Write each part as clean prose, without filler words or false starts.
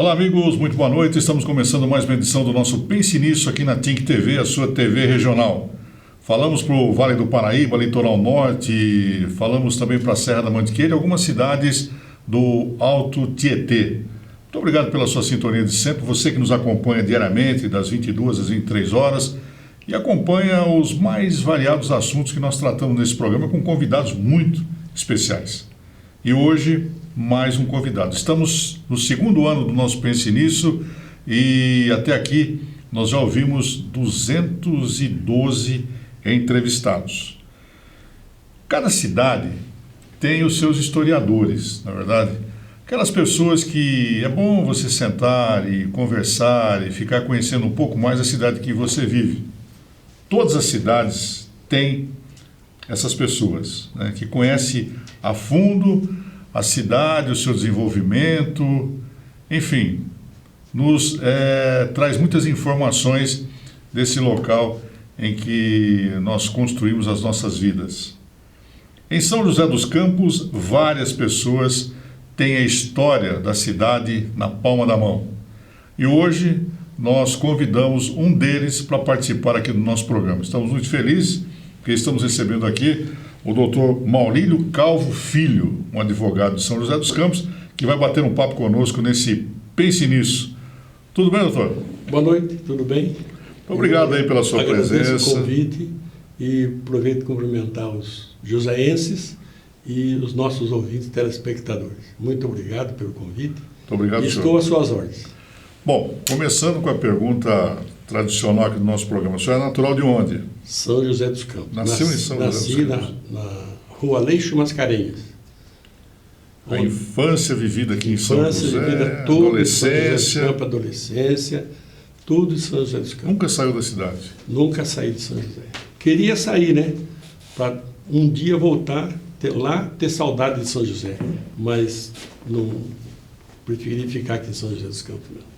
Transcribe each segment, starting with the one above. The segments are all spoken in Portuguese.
Olá amigos, muito boa noite. Estamos começando mais uma edição do nosso Pense Nisso aqui na TINC TV, a sua TV regional. Falamos para o Vale do Paraíba, Litoral Norte, falamos também para a Serra da Mantiqueira e algumas cidades do Alto Tietê. Muito obrigado pela sua sintonia de sempre, você que nos acompanha diariamente, das 22 às 23 horas, e acompanha os mais variados assuntos que nós tratamos nesse programa com convidados muito especiais. E hoje, mais um convidado. Estamos no segundo ano do nosso Pense Nisso e até aqui nós já ouvimos 212 entrevistados. Cada cidade tem os seus historiadores, na verdade. Aquelas pessoas que é bom você sentar e conversar e ficar conhecendo um pouco mais a cidade que você vive. Todas as cidades têm essas pessoas, né, que conhecem a fundo a cidade, o seu desenvolvimento, enfim, nos traz muitas informações desse local em que nós construímos as nossas vidas. Em São José dos Campos, várias pessoas têm a história da cidade na palma da mão. E hoje nós convidamos um deles para participar aqui do nosso programa. Estamos muito felizes porque estamos recebendo aqui o doutor Maurílio Calvo Filho, um advogado de São José dos Campos, que vai bater um papo conosco nesse Pense Nisso. Tudo bem, doutor? Boa noite, tudo bem? Obrigado aí pela sua presença. Agradeço o convite e aproveito para cumprimentar os josaenses e os nossos ouvintes telespectadores. Muito obrigado pelo convite. Muito obrigado, Estou senhor. às suas ordens. Bom, começando com a pergunta tradicional aqui do nosso programa. O senhor é natural de onde? São José dos Campos. Nasceu em São José dos Campos. Nasci na rua Aleixo Mascarenhas. A infância vivida aqui em São Infância José, vivida tudo adolescência. em São José dos Campos, adolescência, tudo em São José dos Campos. Nunca saiu da cidade? Nunca saí de São José. Queria sair, né? Para um dia voltar ter saudade de São José. Mas não preferi ficar aqui em São José dos Campos mesmo.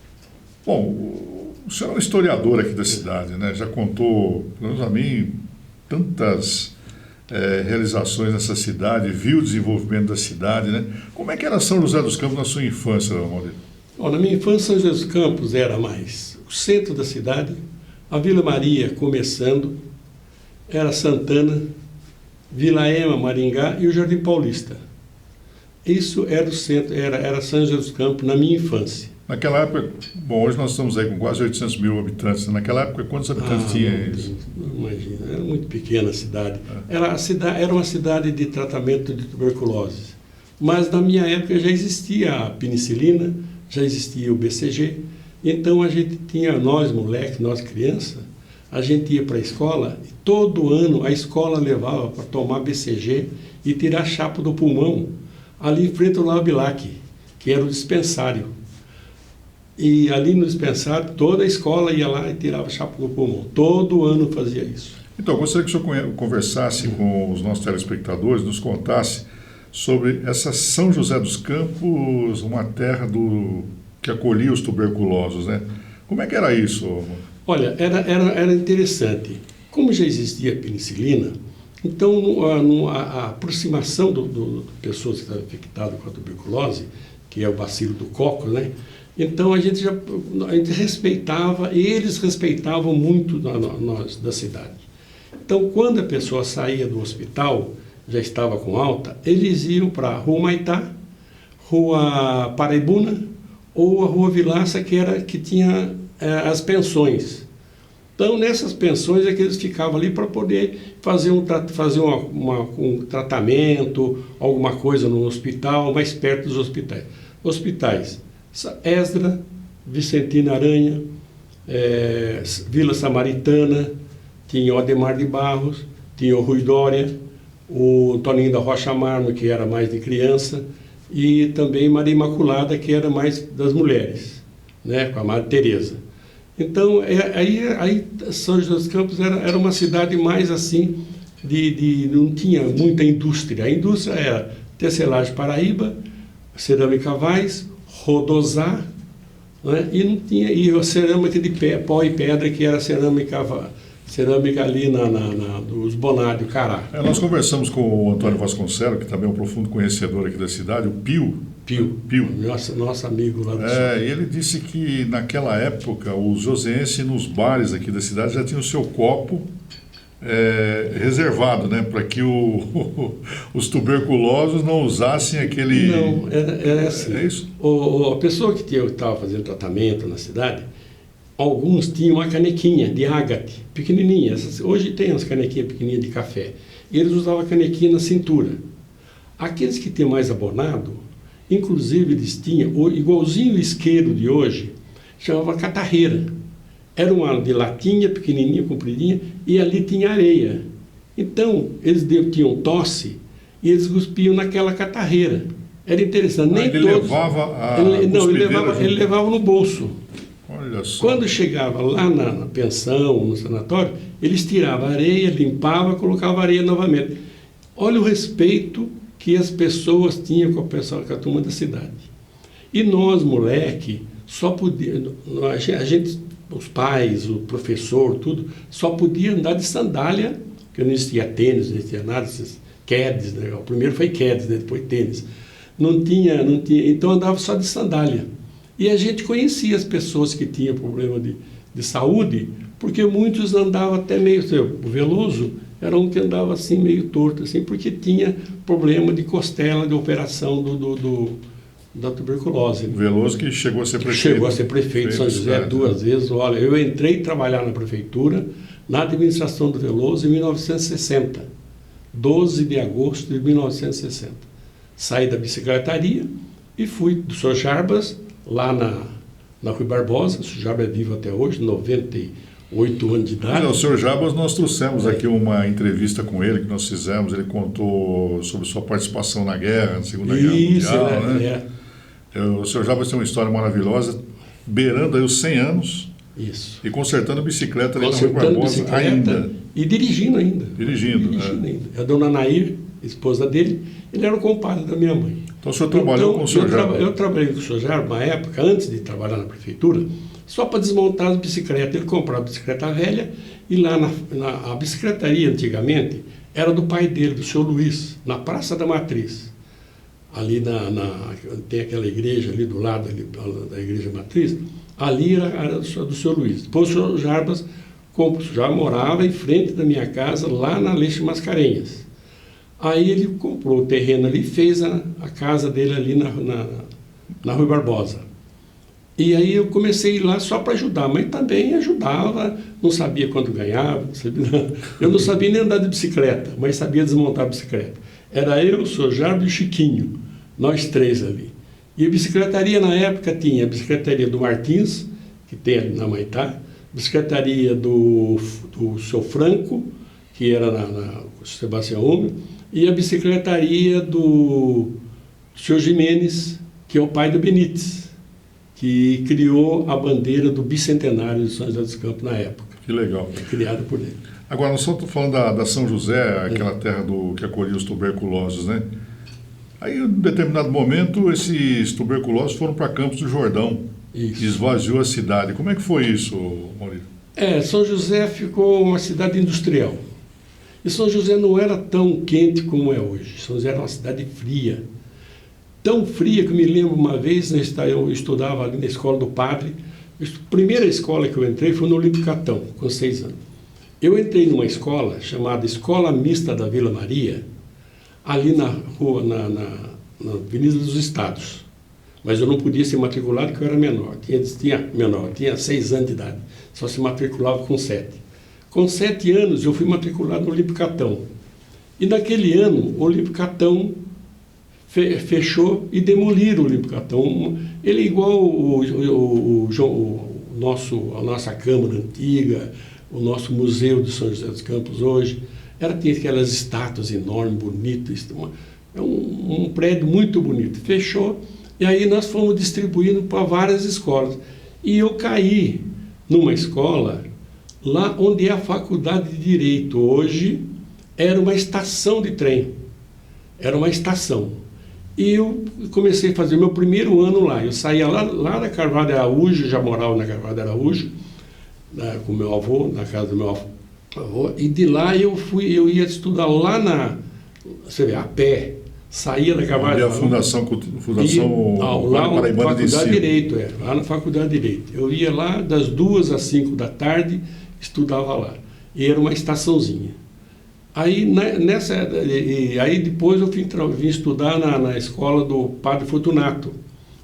Bom, o senhor é um historiador aqui da cidade, né? Já contou, pelo menos a mim, tantas realizações nessa cidade, viu o desenvolvimento da cidade, né? Como é que era São José dos Campos na sua infância, Maurílio? Na minha infância, São José dos Campos era mais o centro da cidade, a Vila Maria começando, era Santana, Vila Ema, Maringá e o Jardim Paulista. Isso era o centro, era São José dos Campos na minha infância. Naquela época, bom, hoje nós estamos aí com quase 800 mil habitantes. Naquela época, quantos habitantes tinha isso? Não imagina, era muito pequena a cidade. Era uma cidade de tratamento de tuberculose. Mas na minha época já existia a penicilina, já existia o BCG. Então a gente tinha, nós moleques, nós crianças, a gente ia para a escola e todo ano a escola levava para tomar BCG e tirar chapa do pulmão ali em frente ao Labilac, que era o dispensário. E ali no dispensário, toda a escola ia lá e tirava chapa do pulmão. Todo ano fazia isso. Então, eu gostaria que o senhor conversasse com os nossos telespectadores, nos contasse sobre essa São José dos Campos, uma terra que acolhia os tuberculosos, né? Como é que era isso? Olha, era interessante. Como já existia a penicilina, então a aproximação de pessoas que estavam infectadas com a tuberculose, que é o bacilo do coco, né? Então a gente respeitava, e eles respeitavam muito nós da cidade. Então quando a pessoa saía do hospital, já estava com alta, eles iam para a Rua Maitá, Rua Paraibuna ou a Rua Vilaça, que tinha as pensões. Então nessas pensões é que eles ficavam ali para poder fazer um tratamento, alguma coisa no hospital, mais perto dos hospitais. Hospitais Esdra, Vicentina Aranha, Vila Samaritana, tinha o Ademar de Barros, tinha o Rui Dória, o Toninho da Rocha Marmo, que era mais de criança, e também Maria Imaculada, que era mais das mulheres, né, com a Madre Teresa. Então, aí São José dos Campos era uma cidade mais assim, não tinha muita indústria. A indústria era Tecelagem Paraíba, Cerâmica Vaz, Rodosá, né? E não tinha, e a cerâmica de pó e pedra, que era cerâmica ali dos Bonário, Cará. Nós conversamos com o Antônio Vasconcelos, que também é um profundo conhecedor aqui da cidade, o Pio, Pio. Pio. Nosso amigo lá do sul. Ele disse que naquela época os joseenses nos bares aqui da cidade já tinham o seu copo reservado, né, para que os tuberculosos não usassem aquele... Não, era assim. É isso? A pessoa que estava fazendo tratamento na cidade, alguns tinham uma canequinha de ágate, pequenininha. Hoje tem umas canequinhas pequenininhas de café. E eles usavam a canequinha na cintura. Aqueles que tinham mais abonado, inclusive eles tinham, igualzinho o isqueiro de hoje, chamava catarreira. Era uma de latinha, pequenininha, compridinha, e ali tinha areia. Então, eles tinham tosse e eles cuspiam naquela catarreira. Era interessante. Nem ele todos, levava ele levava no bolso. Olha só. Quando chegava lá na pensão, no sanatório, eles tiravam a areia, limpavam, colocavam a areia novamente. Olha o respeito que as pessoas tinham com a turma da cidade. E nós, moleque, só podia... A gente, os pais, o professor, tudo, só podia andar de sandália, porque não existia tênis, não existia nada, esses Keds, né? O primeiro foi Keds, né? Depois tênis. Não tinha, então andava só de sandália. E a gente conhecia as pessoas que tinham problema de saúde, porque muitos andavam até meio... O Veloso era um que andava assim, meio torto, assim, porque tinha problema de costela, de operação da tuberculose. Veloso que chegou a ser prefeito. Chegou a ser prefeito de São José 2 vezes. Olha, eu entrei trabalhar na prefeitura, na administração do Veloso, em 1960. 12 de agosto de 1960. Saí da bicicletaria e fui do Sr. Jarbas, lá na Rui Barbosa. O Sr. Jarbas é vivo até hoje, 98 anos de idade. O Sr. Jarbas, nós trouxemos aqui uma entrevista com ele que nós fizemos. Ele contou sobre sua participação na guerra, na Segunda Guerra Mundial. Né? O Sr. Jarbas tem uma história maravilhosa, beirando aí os 100 anos. Isso. E consertando bicicleta ali na Rui Barbosa ainda. E dirigindo ainda. Dirigindo ainda. A dona Nair, esposa dele, ele era o compadre da minha mãe. Então o senhor trabalhou com o Sr. Jarbas? Eu trabalhei com o Sr. Jarbas na época, antes de trabalhar na prefeitura, só para desmontar as bicicletas. Ele comprava a bicicleta velha e lá a bicicletaria, antigamente, era do pai dele, do Sr. Luiz, na Praça da Matriz. Ali tem aquela igreja ali do lado ali, da Igreja Matriz, ali era do Sr. Luiz. Depois o Sr. Jarbas já morava em frente da minha casa, lá na Leixo Mascarenhas. Aí ele comprou o terreno ali e fez a casa dele ali na Rui Barbosa. E aí eu comecei a ir lá só para ajudar, mas também ajudava, não sabia quanto ganhava, eu não sabia nem andar de bicicleta, mas sabia desmontar a bicicleta. Era eu, o Sr. Jarbas e o Chiquinho, nós três ali. E a bicicletaria na época tinha a bicicletaria do Martins, que tem ali na Maitá, bicicletaria do Sr. Franco, que era na Sebastião Hume, e a bicicletaria do Sr. Jimenez, que é o pai do Benítez, que criou a bandeira do bicentenário de São José dos Campos na época. Que legal. Criada por ele. Agora, nós só estamos falando da São José, aquela terra que acolhia os tuberculosos, né? Aí, em um determinado momento, esses tuberculosos foram para Campos do Jordão. Isso. Esvaziou a cidade. Como é que foi isso, Maurício? São José ficou uma cidade industrial. E São José não era tão quente como é hoje. São José era uma cidade fria. Tão fria que eu me lembro uma vez, eu estudava ali na escola do padre. A primeira escola que eu entrei foi no Olímpio Catão, com 6 anos. Eu entrei numa escola chamada Escola Mista da Vila Maria, ali na rua, na Avenida dos Estados. Mas eu não podia ser matriculado porque eu era menor. Tinha 6 anos de idade. Só se matriculava com 7. Com 7 anos eu fui matriculado no Olímpio Catão. E naquele ano o Olímpio Catão fechou e demoliram o Olímpio Catão. Ele é igual a nossa Câmara antiga, o nosso Museu de São José dos Campos hoje. Tinha aquelas estátuas enormes, bonitas. É um prédio muito bonito. Fechou. E aí nós fomos distribuindo para várias escolas. E eu caí numa escola lá onde é a Faculdade de Direito. Hoje era uma estação de trem. Era uma estação. E eu comecei a fazer o meu primeiro ano lá. Eu saía lá da Carvalho de Araújo, já morava na Carvalho de Araújo, com meu avô, na casa do meu avô. E de lá eu ia estudar lá você vê, a pé, saía da E Carvalho. a Fundação lá na Paraibana de Faculdade Ensino. de Direito, lá na Faculdade de Direito. Eu ia lá das 2 às 5 da tarde, estudava lá. E era uma estaçãozinha. Aí, aí depois eu vim estudar na escola do Padre Fortunato,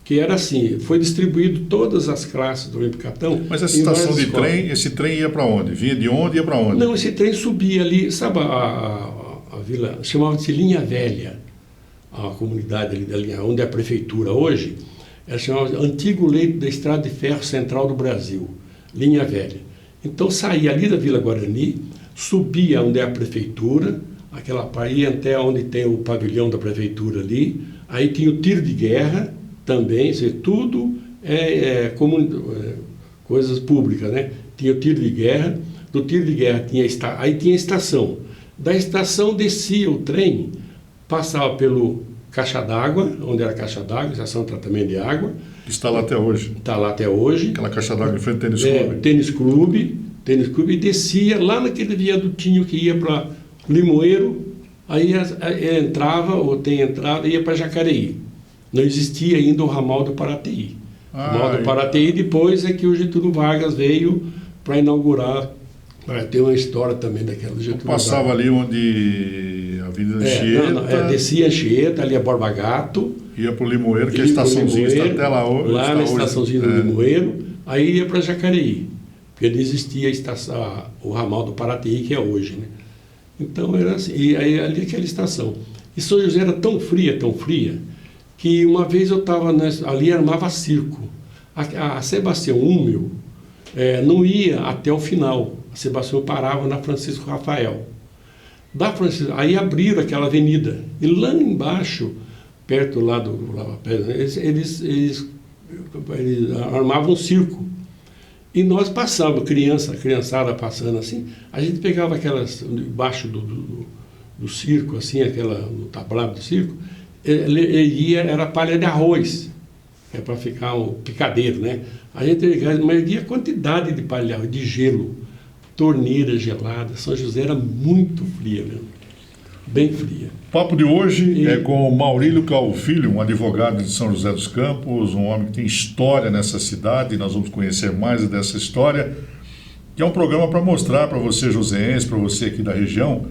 que era assim, foi distribuído todas as classes do Olímpio Catão. Mas essa estação de trem, esse trem ia para onde? Vinha de onde e ia para onde? Não, esse trem subia ali, sabe a vila, chamava-se Linha Velha, a comunidade ali da linha, onde é a prefeitura hoje, ela chamava Antigo Leito da Estrada de Ferro Central do Brasil, Linha Velha. Então saía ali da Vila Guarani, subia onde é a prefeitura, aquela ia até onde tem o pavilhão da prefeitura ali, aí tinha o tiro de guerra também, tudo coisas públicas, né? Tinha o tiro de guerra, do tiro de guerra aí tinha a estação. Da estação descia o trem, passava pelo Caixa d'Água, onde era a Caixa d'Água, estação de tratamento de água. Está lá até hoje. Está lá até hoje. Aquela Caixa d'Água em frente ao Tênis Clube, e descia lá naquele viadutinho que ia para Limoeiro, aí entrava, ou tem entrada, ia para Jacareí. Não existia ainda o ramal do Paraty. O ramal do Paraty, depois é que o Getúlio Vargas veio para inaugurar. Tem uma história também daquela do Getúlio Passava Vargas. ali onde a Avenida Anchieta. Descia Anchieta, ali a Borba Gato. Ia para o Limoeiro, que a estaçãozinha está até lá hoje. Lá na estaçãozinha do Limoeiro, aí ia para Jacareí. Porque não existia o ramal do Paraty, que é hoje, né? Então era assim, e aí ali aquela estação. E São José era tão fria, que uma vez eu estava ali, armava circo. A Sebastião Húmel não ia até o final. A Sebastião parava na Francisco Rafael. Aí abriram aquela avenida. E lá embaixo, perto lá do Lava Pedra, eles armavam um circo. E nós passávamos, criançada passando assim, a gente pegava aquelas, embaixo do circo, assim, no tablado do circo, era palha de arroz, para ficar um picadeiro, né? A gente media a quantidade de palha de arroz, de gelo, torneira gelada. São José era muito fria mesmo, bem fria. O papo de hoje é com o Maurílio Calvo Filho, um advogado de São José dos Campos, um homem que tem história nessa cidade, e nós vamos conhecer mais dessa história, que é um programa para mostrar para você, joseense, para você aqui da região,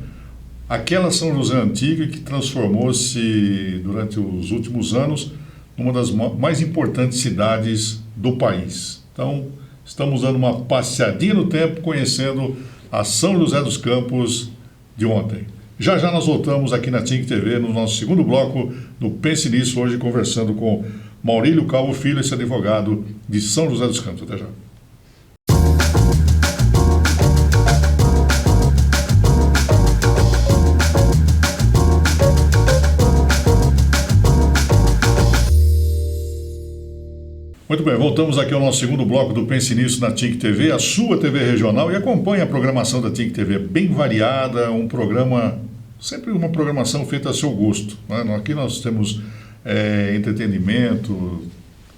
aquela São José antiga que transformou-se durante os últimos anos numa das mais importantes cidades do país. Então, estamos dando uma passeadinha no tempo, conhecendo a São José dos Campos de ontem. Já já nós voltamos aqui na TINC TV, no nosso segundo bloco do Pense Nisso, hoje conversando com Maurílio Calvo Filho, esse advogado de São José dos Campos. Até já. Muito bem, voltamos aqui ao nosso segundo bloco do Pense Nisso na TINC TV, a sua TV regional, e acompanhe a programação da TINC TV, bem variada, sempre uma programação feita a seu gosto, né? Aqui nós temos entretenimento,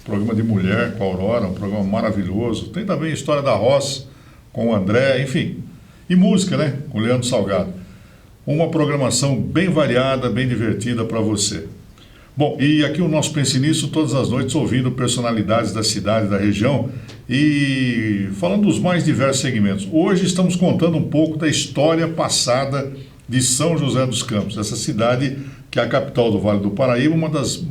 programa de mulher com a Aurora, um programa maravilhoso, tem também História da Roça com o André, enfim, e música, né, com o Leandro Salgado. Uma programação bem variada, bem divertida para você. Bom, e aqui o nosso Pense Nisso, todas as noites, ouvindo personalidades da cidade, da região e falando dos mais diversos segmentos. Hoje estamos contando um pouco da história passada de São José dos Campos, essa cidade que é a capital do Vale do Paraíba, uma das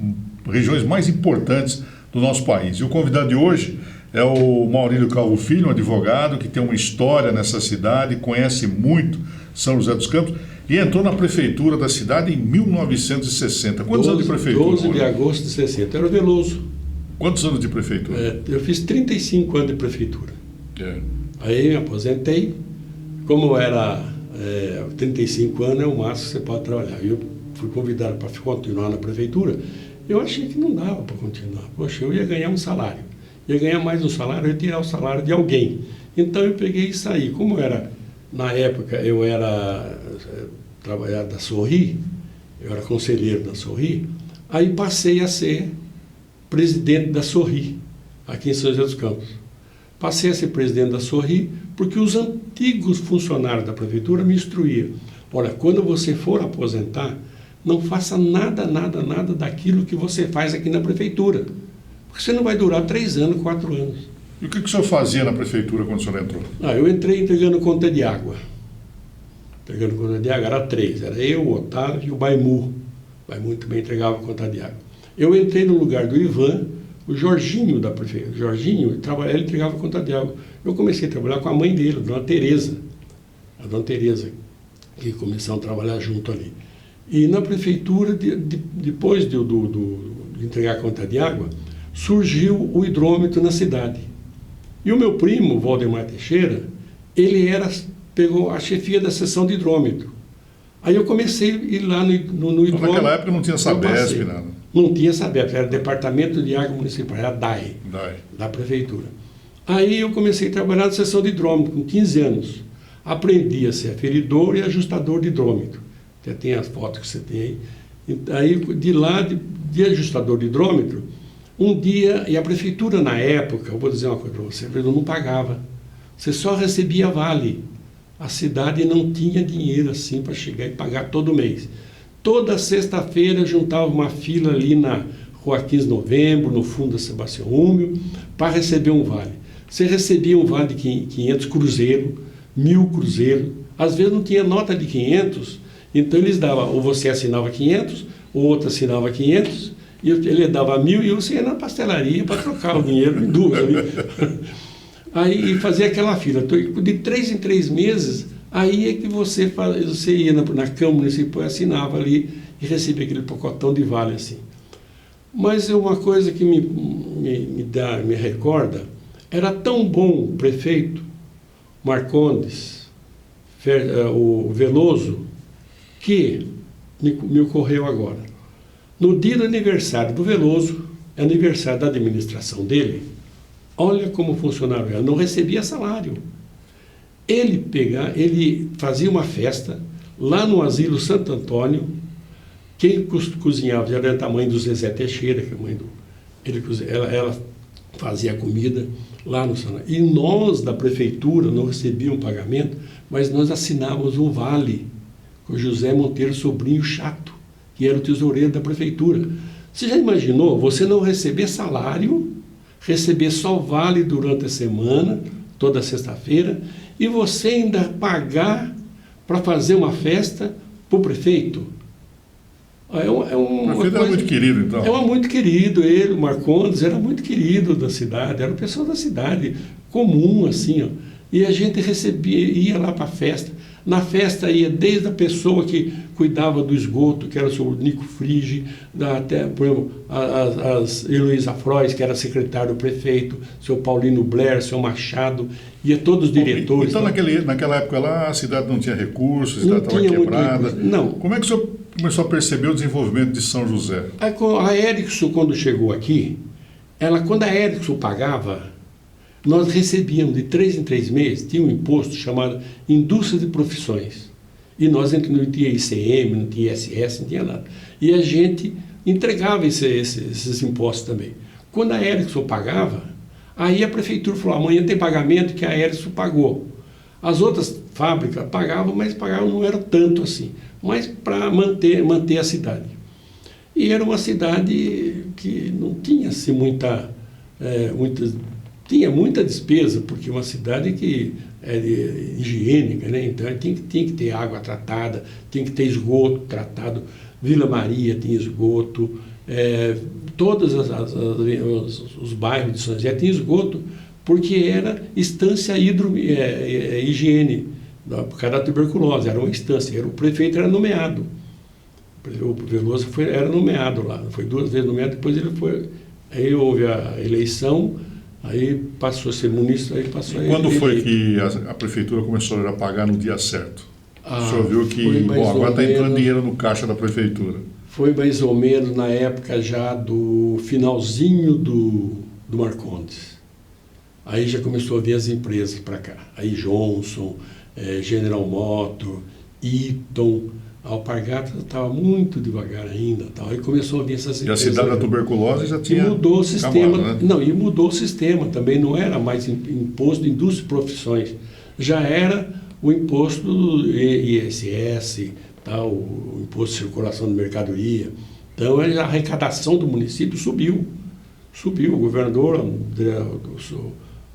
regiões mais importantes do nosso país. E o convidado de hoje é o Maurílio Calvo Filho, um advogado que tem uma história nessa cidade, conhece muito São José dos Campos, e entrou na prefeitura da cidade em 1960. Quantos anos de prefeitura? 12 de agosto de 60. Era o Veloso. Quantos anos de prefeitura? Eu fiz 35 anos de prefeitura. Aí me aposentei. Como era 35 anos, é o máximo que você pode trabalhar. Eu fui convidado para continuar na prefeitura. Eu achei que não dava para continuar. Poxa, eu ia ganhar um salário. Ia ganhar mais um salário, eu ia tirar o salário de alguém. Então eu peguei e saí. Como na época eu era trabalhar da Sorri, eu era conselheiro da Sorri, aí passei a ser presidente da Sorri, aqui em São José dos Campos. Passei a ser presidente da Sorri porque os antigos funcionários da prefeitura me instruíam. Olha, quando você for aposentar, não faça nada daquilo que você faz aqui na prefeitura. Porque você não vai durar 3 anos, 4 anos. E o que o senhor fazia na prefeitura quando o senhor entrou? Eu entrei entregando conta de água. Entregando conta de água, era 3. Era eu, o Otávio e o Baimu. O Baimu também entregava conta de água. Eu entrei no lugar do Ivan, o Jorginho da prefeitura. O Jorginho, ele entregava conta de água. Eu comecei a trabalhar com a mãe dele, a dona Tereza. A dona Tereza, que começamos a trabalhar junto ali. E na prefeitura, depois de entregar a conta de água, surgiu o hidrômetro na cidade. E o meu primo, Valdemar Teixeira, ele pegou a chefia da seção de hidrômetro. Aí eu comecei a ir lá no hidrômetro. Naquela época não tinha Sabesp, nada. Não tinha Sabesp, era Departamento de Água Municipal, era DAE, da prefeitura. Aí eu comecei a trabalhar na seção de hidrômetro, com 15 anos. Aprendi a ser aferidor e ajustador de hidrômetro. Até tem as fotos que você tem aí. Aí, de lá, de ajustador de hidrômetro, um dia, e a prefeitura na época, eu vou dizer uma coisa para você, não pagava. Você só recebia vale. A cidade não tinha dinheiro assim para chegar e pagar todo mês. Toda sexta-feira juntava uma fila ali na Rua 15 de Novembro, no fundo da Sebastião Húmio, para receber um vale. Você recebia um vale de 500 cruzeiros, 1000 cruzeiros. Às vezes não tinha nota de 500, então eles davam, ou você assinava 500, ou outro assinava 500, e ele dava 1000 e você ia na pastelaria para trocar o dinheiro em duas ali. Aí fazia aquela fila. De 3 em 3 meses, aí é que você ia na Câmara Municipal, assinava ali e recebia aquele pacotão de vale assim. Mas uma coisa que me recorda, era tão bom o prefeito Marcondes, o Veloso, que me ocorreu agora. No dia do aniversário do Veloso, aniversário da administração dele, olha como funcionava, ela não recebia salário. Ele fazia uma festa lá no Asilo Santo Antônio. Quem cozinhava era a mãe do Zezé Teixeira, que é a mãe ela fazia a comida lá no Santo Antônio. E nós da prefeitura não recebíamos pagamento, mas nós assinávamos um vale com o José Monteiro Sobrinho Chato, que era o tesoureiro da prefeitura. Você já imaginou você não receber salário, receber só vale durante a semana, toda sexta-feira, e você ainda pagar para fazer uma festa para o prefeito? O prefeito era muito querido, então. Era muito querido, ele, o Marcondes, era muito querido da cidade, era uma pessoa da cidade, comum, assim, ó. E a gente ia lá para a festa. Na festa ia desde a pessoa que cuidava do esgoto, que era o senhor Nico Frigi, até, por exemplo, as Heloísa Frois, que era secretário do prefeito, o senhor Paulino Blair, o senhor Machado, ia todos os diretores. Então, naquela época lá, a cidade não tinha recursos, a cidade estava quebrada. Não. Como é que o senhor começou a perceber o desenvolvimento de São José? A Erickson, quando chegou aqui, quando a Erickson pagava, nós recebíamos de 3 em 3 meses, tinha um imposto chamado Indústria de Profissões. E nós não tinha ICM, não tinha ISS, não tinha nada. E a gente entregava esses impostos também. Quando a Erickson pagava, aí a prefeitura falou, amanhã tem pagamento que a Erickson pagou. As outras fábricas pagavam, mas pagavam não era tanto assim, mas para manter a cidade. E era uma cidade que não tinha assim, tinha muita despesa, porque uma cidade que é higiênica, né? Então tinha que ter água tratada, tinha que ter esgoto tratado. Vila Maria tinha esgoto, todos os bairros de São José tinham esgoto, porque era instância higiene, por causa da tuberculose, era uma instância, o prefeito era nomeado. O Veloso era nomeado lá, foi 2 vezes nomeado, depois ele foi, aí houve a eleição. Aí passou a ser munícipe, aí passou a... Quando foi que a prefeitura começou a pagar no dia certo? O senhor viu que agora está entrando dinheiro no caixa da prefeitura. Foi mais ou menos na época já do finalzinho do Marcondes. Aí já começou a vir as empresas para cá. Aí Johnson, General Motors, Eaton. A Alpargatas estava muito devagar ainda, tal. Aí começou a vir essas empresas. E a cidade da tuberculose já tinha... E mudou o sistema. Acabado, né? Não, e mudou o sistema. Também não era mais imposto de indústria e profissões. Já era o imposto do ISS, tá? O imposto de circulação de mercadoria. Então, a arrecadação do município subiu. O governador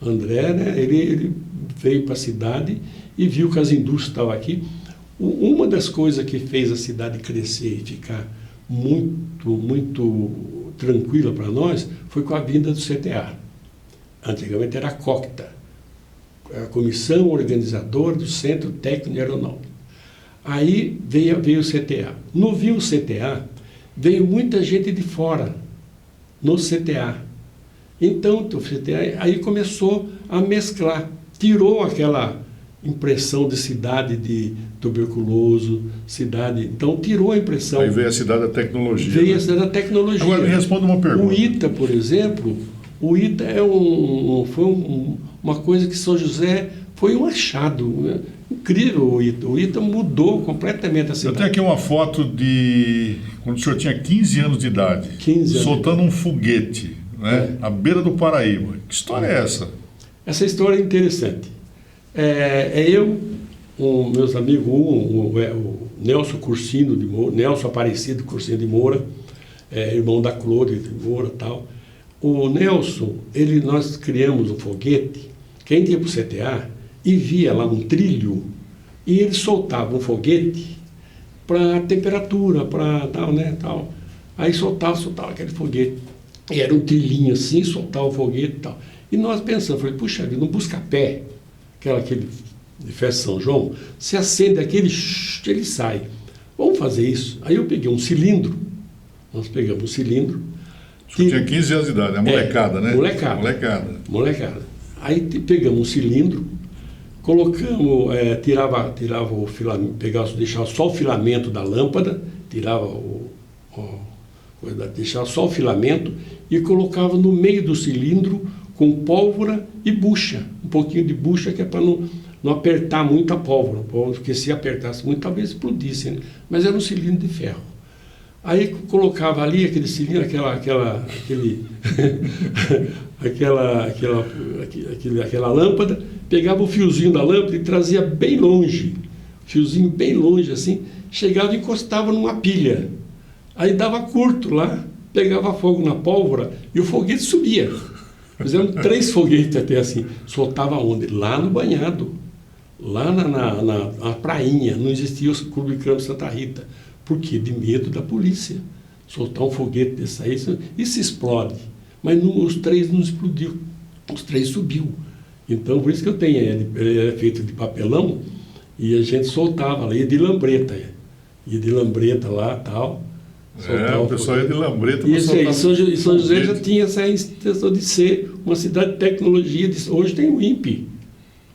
André, né, ele veio para a cidade e viu que as indústrias estavam aqui. Uma das coisas que fez a cidade crescer e ficar muito tranquila para nós foi com a vinda do CTA. Antigamente era a COCTA, a Comissão Organizadora do Centro Técnico de Aeronáutica. Aí veio o CTA. No vir o CTA, veio muita gente de fora, no CTA. Então, o CTA aí começou a mesclar, tirou aquela impressão de cidade de tuberculoso, cidade... Então, tirou a impressão... Aí veio a cidade da tecnologia. Veio a cidade da tecnologia. Agora, me responda uma pergunta. O ITA, por exemplo, foi uma coisa que São José foi um achado, né? Incrível o ITA. O ITA mudou completamente a cidade. Eu tenho aqui uma foto de quando o senhor tinha 15 anos de idade, 15 anos soltando um foguete, né, à beira do Paraíba. Que história é essa? Essa história é interessante. Eu, meus amigos, o Nelson Cursino de Moura, Nelson Aparecido Cursino de Moura, irmão da Clode de Moura e tal. O Nelson, nós criamos um foguete, quem ia para o CTA e via lá um trilho, e ele soltava um foguete para temperatura, para tal, né, tal. Aí soltava aquele foguete. E era um trilhinho assim, soltava o foguete e tal. E nós pensamos, falei, puxa vida, no busca-pé, aquele de festa São João, se acende aquele, ele sai. Vamos fazer isso. Aí eu peguei um cilindro, nós pegamos um cilindro. Tinha 15 anos de idade, a molecada, né? Molecada. Aí pegamos um cilindro, colocamos, tirava o filamento, deixava só o filamento da lâmpada, deixava só o filamento e colocava no meio do cilindro com pólvora e bucha, um pouquinho de bucha, que é para não apertar muito a pólvora, porque se apertasse muito talvez explodisse, né? Mas era um cilindro de ferro. Aí colocava ali aquele cilindro, aquela lâmpada, pegava o fiozinho da lâmpada e trazia bem longe, fiozinho bem longe assim, chegava e encostava numa pilha. Aí dava curto lá, pegava fogo na pólvora e o foguete subia. Fizemos 3 foguetes até assim. Soltava onde? Lá no banhado. Lá na prainha. Não existia o Clube de Campo Santa Rita. Por quê? De medo da polícia. Soltar um foguete desse aí, isso explode. Mas os 3 não explodiu. Os 3 subiu. Então, por isso que eu tenho. Ele é feito de papelão e a gente soltava lá. Ia de lambreta. Ia de lambreta lá e tal. O pessoal ia de lambreta para soltar. E São José já tinha essa intenção de ser uma cidade de tecnologia. Hoje tem o INPE.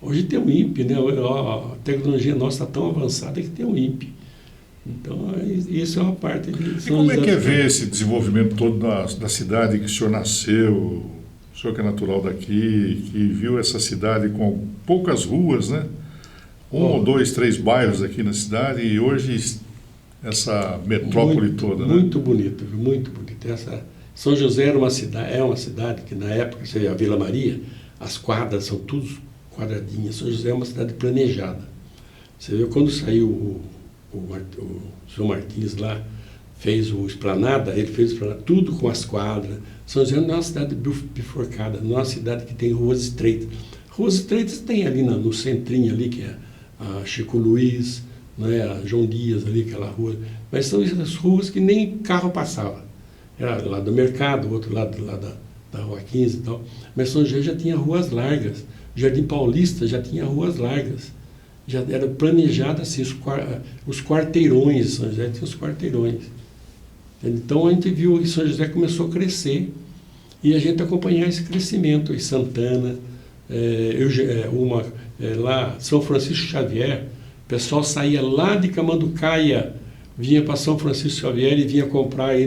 Hoje tem o INPE, né? A tecnologia nossa está tão avançada que tem o INPE. Então, isso é uma parte de São José. E como é que ver esse desenvolvimento todo da cidade que o senhor nasceu, o senhor que é natural daqui, que viu essa cidade com poucas ruas, né? 1, 2, 3 bairros aqui na cidade e hoje essa metrópole toda, né? Muito bonito, muito bonito. São José é uma cidade que na época, você vê a Vila Maria, as quadras são tudo quadradinhas. São José é uma cidade planejada. Você vê quando saiu o João Martins lá, fez o Esplanada, ele fez o Esplanada, tudo com as quadras. São José não é uma cidade bifurcada, não é uma cidade que tem ruas estreitas. Ruas estreitas tem ali no centrinho ali, que é a Chico Luiz, né, a João Dias ali, aquela rua, mas são as ruas que nem carro passava. Era lá do mercado, o outro lado lá da Rua 15 e tal, mas São José já tinha ruas largas, Jardim Paulista já tinha ruas largas, já era planejado assim, os quarteirões, São José tinha os quarteirões. Então a gente viu que São José começou a crescer e a gente acompanhar esse crescimento, em Santana, lá São Francisco Xavier. O pessoal saía lá de Camanducaia, vinha para São Francisco Xavier e vinha comprar aí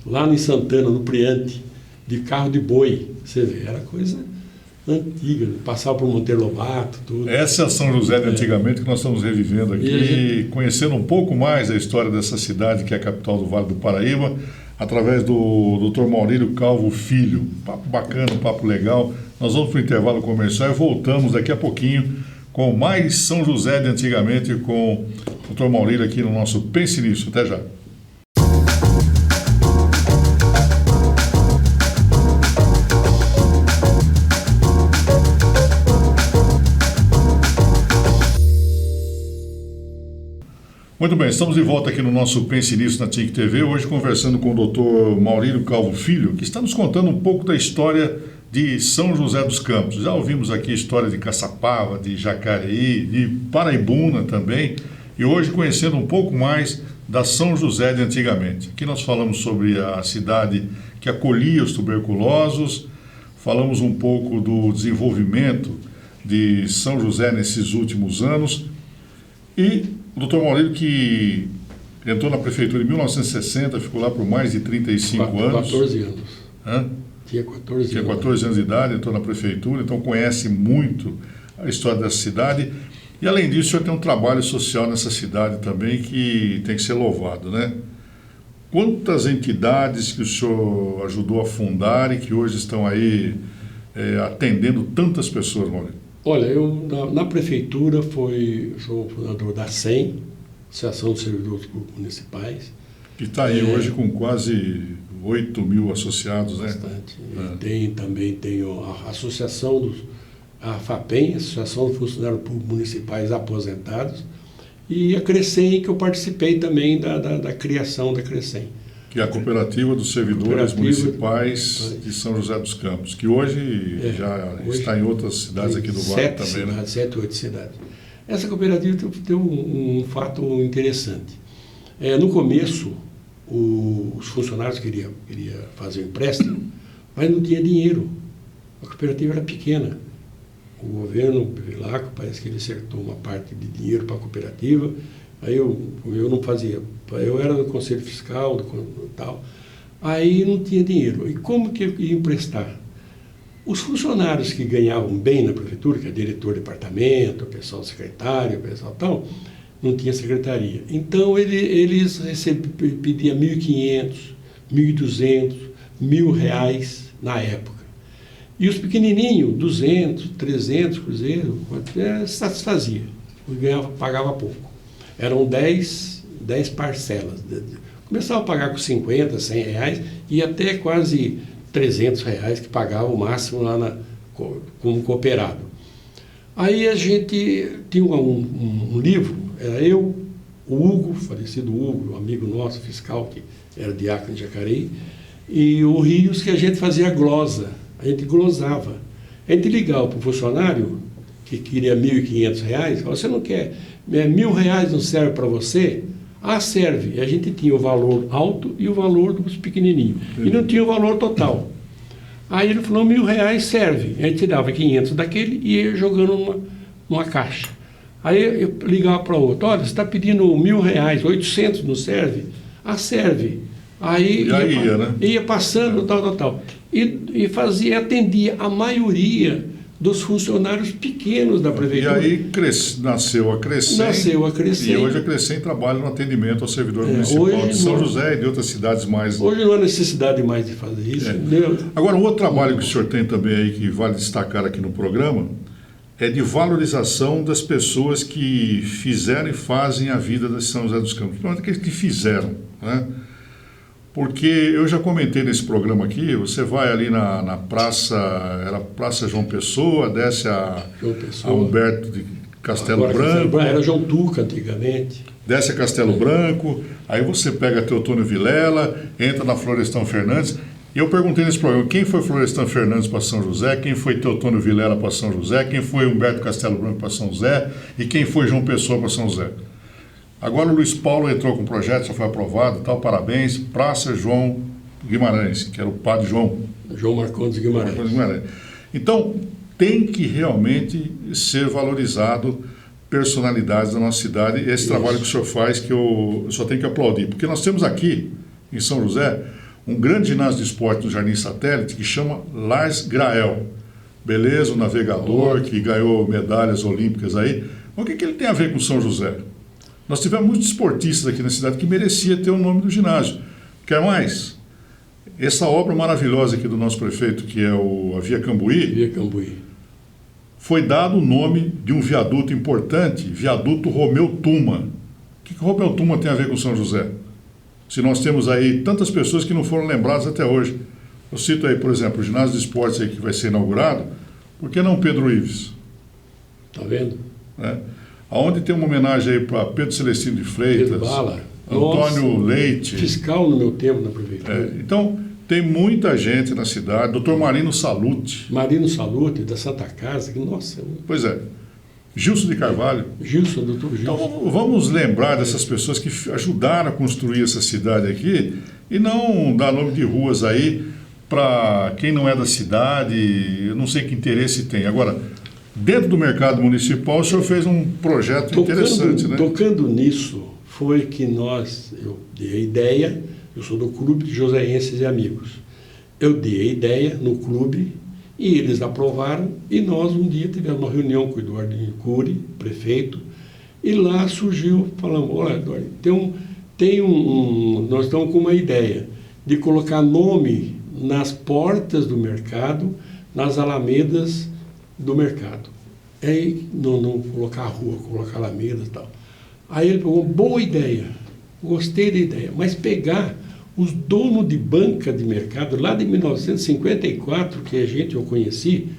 lá em Santana, no Priante, de carro de boi. Você vê, era coisa antiga, passava por Monteiro Lobato, tudo. Essa é a São José de antigamente que nós estamos revivendo aqui, conhecendo um pouco mais a história dessa cidade que é a capital do Vale do Paraíba, através do Dr. Maurílio Calvo Filho. Papo bacana, um papo legal. Nós vamos para o intervalo comercial e voltamos daqui a pouquinho com mais São José de antigamente, com Dr. Maurílio aqui no nosso Pense Nisso. Até já. Muito bem, estamos de volta aqui no nosso Pense Nisso na TIC TV, hoje conversando com o Dr. Maurílio Calvo Filho, que está nos contando um pouco da história de São José dos Campos. Já ouvimos aqui a história de Caçapava, de Jacareí, de Paraibuna também, e hoje conhecendo um pouco mais da São José de antigamente. Aqui nós falamos sobre a cidade que acolhia os tuberculosos, falamos um pouco do desenvolvimento de São José nesses últimos anos, e o Dr. Maurílio, que entrou na prefeitura em 1960, ficou lá por mais de 35 anos. 14 anos. Hã? Tinha 14 anos. Tinha 14 anos de idade, entrou na prefeitura, então conhece muito a história dessa cidade. E, além disso, o senhor tem um trabalho social nessa cidade também que tem que ser louvado, né? Quantas entidades que o senhor ajudou a fundar e que hoje estão aí atendendo tantas pessoas, Maurílio? Olha, eu na prefeitura sou fundador da SEM, Associação dos Servidores Públicos Municipais. Que está aí hoje com quase 8 mil associados, né? Bastante. Também tenho a associação a FAPEM, Associação dos Funcionários Públicos Municipais Aposentados, e a CRECEM, que eu participei também da criação da CRECEM. Que é a Cooperativa dos Servidores Municipais de São José dos Campos, que hoje está em outras cidades aqui do Vale também, né? 7, 8 cidades. Essa cooperativa tem um fato interessante. No começo, os funcionários queriam fazer um empréstimo, mas não tinha dinheiro. A cooperativa era pequena. O governo Bevilacqua, parece que ele acertou uma parte de dinheiro para a cooperativa. Aí eu não fazia, eu era do Conselho Fiscal, do tal, aí não tinha dinheiro. E como que eu ia emprestar? Os funcionários que ganhavam bem na prefeitura, que é diretor de departamento, o pessoal secretário, o pessoal tal, não tinha secretaria. Então eles pediam 1.500, 1.200, R$1.000 na época. E os pequenininhos, 200, 300 cruzeiros, satisfazia, pagava pouco. Eram 10 parcelas. Começava a pagar com 50, R$100 e até quase R$300 que pagava o máximo lá como cooperado. Aí a gente tinha um livro, era eu, o Hugo, falecido Hugo, um amigo nosso, fiscal, que era diácono de Jacareí, e o Rios, que a gente fazia glosa, a gente glosava. A gente ligava para o funcionário que queria R$1.500, você não quer, R$1.000 não serve para você? Ah, serve. E a gente tinha o valor alto e o valor dos pequenininhos. E não tinha o valor total. Aí ele falou, R$1.000 serve. A gente dava 500 daquele e ia jogando numa caixa. Aí eu ligava para o outro, olha, você está pedindo R$1.000, 800 não serve? Ah, serve. Aí ia passando, tal. E atendia a maioria dos funcionários pequenos da prefeitura. E aí nasceu a CRECEM. E hoje a CRECEM trabalha no atendimento ao servidor municipal de São José e de outras cidades mais... Hoje não há necessidade mais de fazer isso. Agora, um outro trabalho que o senhor tem também aí, que vale destacar aqui no programa, é de valorização das pessoas que fizeram e fazem a vida de São José dos Campos. Não, aqueles que fizeram, né? Porque eu já comentei nesse programa aqui, você vai ali na praça, era Praça João Pessoa, desce a Humberto de Castelo Branco. Era João Tuca antigamente. Desce a Castelo Branco, aí você pega Teotônio Vilela, entra na Florestan Fernandes. E eu perguntei nesse programa, quem foi Florestan Fernandes para São José, quem foi Teotônio Vilela para São José, quem foi Humberto Castelo Branco para São José e quem foi João Pessoa para São José. Agora o Luiz Paulo entrou com o projeto, já foi aprovado, tal, parabéns, Praça João Guimarães, que era o padre João Marcondes Guimarães. Então, tem que realmente ser valorizado personalidades da nossa cidade, esse trabalho que o senhor faz, que eu só tenho que aplaudir, porque nós temos aqui, em São José, um grande ginásio de esporte no Jardim Satélite, que chama Lars Grael. Beleza, o navegador, que ganhou medalhas olímpicas aí. Mas o que ele tem a ver com São José? Nós tivemos muitos esportistas aqui na cidade que merecia ter o nome do ginásio. Quer mais? Essa obra maravilhosa aqui do nosso prefeito, que é a Via Cambuí, foi dado o nome de um viaduto importante, Viaduto Romeu Tuma, que Rubem Ottuma tem a ver com São José? Se nós temos aí tantas pessoas que não foram lembradas até hoje. Eu cito aí, por exemplo, o ginásio de esportes aí que vai ser inaugurado, por que não Pedro Ives? Tá vendo? Né? Aonde tem uma homenagem aí para Pedro Celestino de Freitas, Pedro Bala. Antônio Nossa, Leite. Fiscal no meu tempo na prefeitura. Então, tem muita gente na cidade, doutor Marino Salute. Marino Salute, da Santa Casa, que, nossa. Pois é. Gilson de Carvalho. Gilson, doutor Gilson. Então, vamos lembrar dessas pessoas que ajudaram a construir essa cidade aqui e não dar nome de ruas aí para quem não é da cidade, eu não sei que interesse tem. Agora, dentro do mercado municipal, o senhor fez um projeto interessante, né? Tocando nisso, foi que eu dei a ideia, eu sou do Clube de Joseenses e Amigos. Eu dei a ideia no clube e eles aprovaram e nós um dia tivemos uma reunião com o Eduardo Cury, prefeito, e lá surgiu, falamos, olha, Eduardo, nós estamos com uma ideia de colocar nome nas portas do mercado, nas alamedas do mercado. Aí não colocar a rua, colocar alamedas e tal. Aí ele falou, boa ideia, gostei da ideia, mas pegar os donos de banca de mercado, lá de 1954, que eu conheci,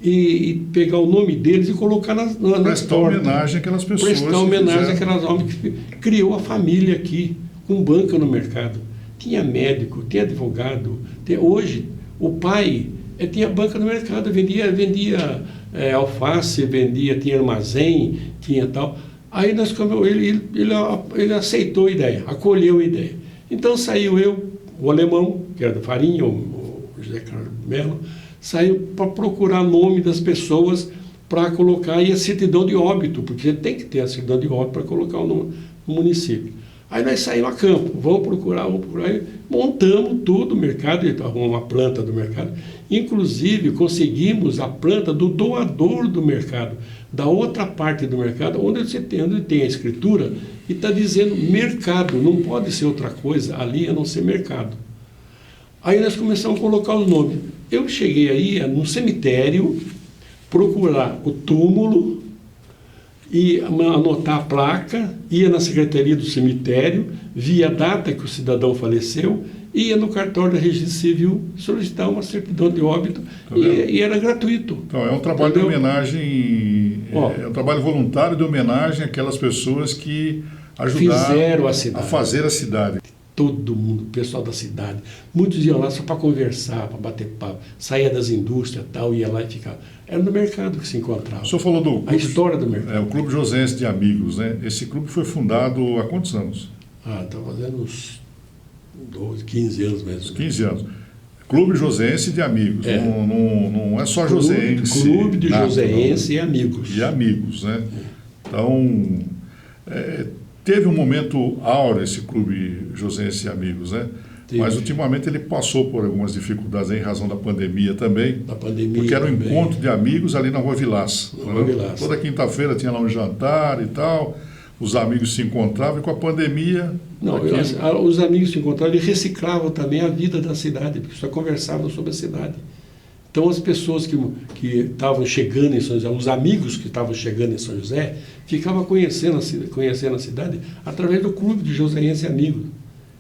e pegar o nome deles e colocar nas prestar portas. Homenagem àquelas pessoas. Prestar homenagem àquelas homens que criou a família aqui, com banca no mercado. Tinha médico, tinha advogado. Hoje, o pai tinha banca no mercado, vendia alface, tinha armazém, tinha tal. Aí ele aceitou a ideia, acolheu a ideia. Então saiu o alemão, que era da Farinha, o José Carlos Melo, saiu para procurar nome das pessoas para colocar e a certidão de óbito, porque você tem que ter a certidão de óbito para colocar o nome no município. Aí nós saímos a campo, vamos procurar, e montamos tudo o mercado, arrumamos uma planta do mercado, inclusive conseguimos a planta do doador do mercado, da outra parte do mercado, onde tem a escritura e está dizendo mercado, não pode ser outra coisa ali a não ser mercado. Aí nós começamos a colocar os nomes. Eu cheguei aí no cemitério, procurar o túmulo, e anotar a placa, ia na secretaria do cemitério, via a data que o cidadão faleceu, ia no cartório da Registro Civil solicitar uma certidão de óbito e era gratuito. Então, é um trabalho de homenagem, é um trabalho voluntário de homenagem àquelas pessoas que ajudaram a fazer a cidade. Todo mundo, o pessoal da cidade, muitos iam lá só para conversar, para bater papo, saía das indústrias e tal, ia lá e ficava. Era no mercado que se encontrava. O senhor falou do clube, a história do mercado. O Clube Joseense de Amigos, né? Esse clube foi fundado há quantos anos? Está fazendo uns 12, 15 anos mesmo. 15 anos. Clube Joseense de Amigos, não é só Joseense. Clube de Joseense e Amigos. E Amigos, né? Então, teve um momento áureo esse Clube Joseense e Amigos, né? Sim. Mas ultimamente ele passou por algumas dificuldades em razão da pandemia também. Porque era um encontro de amigos ali na Rua Vilaça. Toda quinta-feira tinha lá um jantar e tal, os amigos se encontravam e com a pandemia... Os amigos se encontravam e reciclavam também a vida da cidade, porque só conversavam sobre a cidade. Então as pessoas que estavam chegando em São José, os amigos que estavam chegando em São José, ficavam conhecendo a cidade através do Clube de Joseense e Amigos.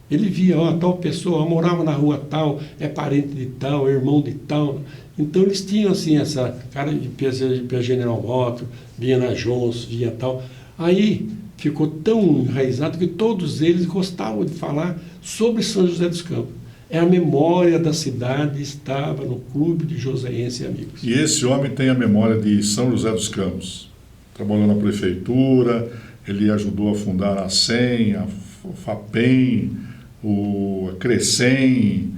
Ele via, tal pessoa morava na rua tal, é parente de tal, é irmão de tal. Então eles tinham assim essa cara de pela General Motors, via na Jones, via tal. Aí ficou tão enraizado que todos eles gostavam de falar sobre São José dos Campos. A memória da cidade estava no Clube de Joseense e Amigos. E esse homem tem a memória de São José dos Campos. Trabalhou na prefeitura, ele ajudou a fundar a SEM, a FAPEM, a Crecem,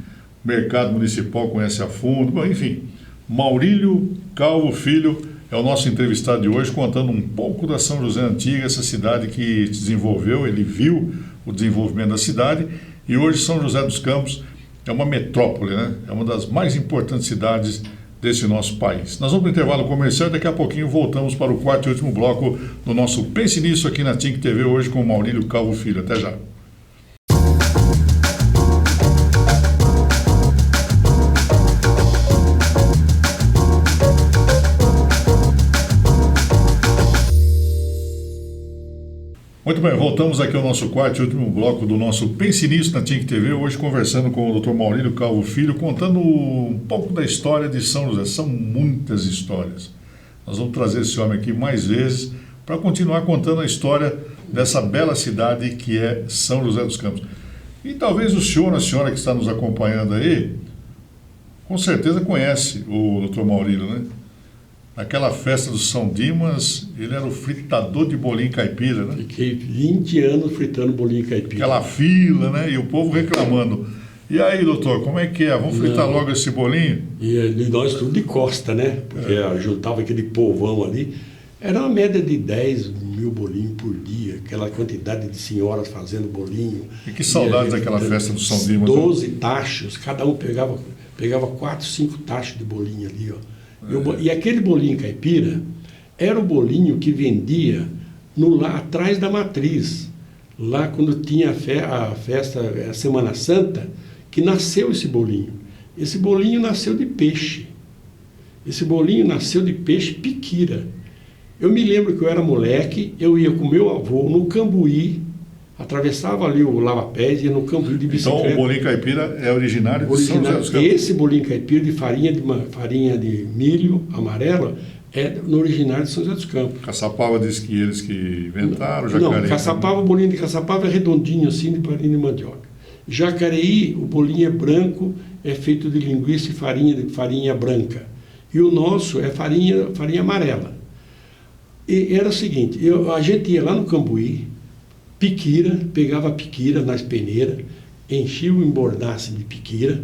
o mercado municipal conhece a fundo. Bom, enfim, Maurílio Calvo Filho é o nosso entrevistado de hoje, contando um pouco da São José Antiga, essa cidade que se desenvolveu, ele viu o desenvolvimento da cidade, e hoje São José dos Campos é uma metrópole, né? É uma das mais importantes cidades desse nosso país. Nós vamos para o intervalo comercial e daqui a pouquinho voltamos para o quarto e último bloco do nosso Pense Nisso aqui na TINC TV hoje com o Maurílio Calvo Filho. Até já. Muito bem, voltamos aqui ao nosso quarto e último bloco do nosso Pense Nisso na TIC TV, hoje conversando com o Dr. Maurílio Calvo Filho, contando um pouco da história de São José. São muitas histórias. Nós vamos trazer esse homem aqui mais vezes para continuar contando a história dessa bela cidade que é São José dos Campos. E talvez o senhor, a senhora que está nos acompanhando aí, com certeza conhece o Dr. Maurílio, né? Aquela festa do São Dimas, ele era o fritador de bolinho caipira, né? Fiquei 20 anos fritando bolinho caipira. Aquela fila, né? E o povo reclamando. E aí, doutor, como é que é? Vamos fritar logo esse bolinho? E nós tudo de costa, né? Porque juntava aquele povão ali. Era uma média de 10 mil bolinhos por dia, aquela quantidade de senhoras fazendo bolinho. E que saudades daquela festa do São Dimas. 12 tachos, cada um pegava 4, 5 tachos de bolinho ali, ó. E aquele bolinho caipira era o bolinho que vendia lá atrás da matriz, lá quando tinha a festa, a Semana Santa, que nasceu esse bolinho. Esse bolinho nasceu de peixe. Esse bolinho nasceu de peixe piquira. Eu me lembro que eu era moleque, eu ia com meu avô no Cambuí, atravessava ali o Lava-Pés e ia no Cambuí de bicicleta. Então o bolinho caipira é originário de São José dos Campos? Esse bolinho caipira de farinha de milho amarela é no originário de São José dos Campos. Caçapava diz que eles que inventaram, Jacareí... Não, Caçapava, o bolinho de Caçapava é redondinho assim, de farinha de mandioca. Jacareí, o bolinho é branco, é feito de linguiça e farinha branca. E o nosso é farinha amarela. E era o seguinte, a gente ia lá no Cambuí, piquira, pegava a piquira nas peneiras, enchia o embordaço de piquira,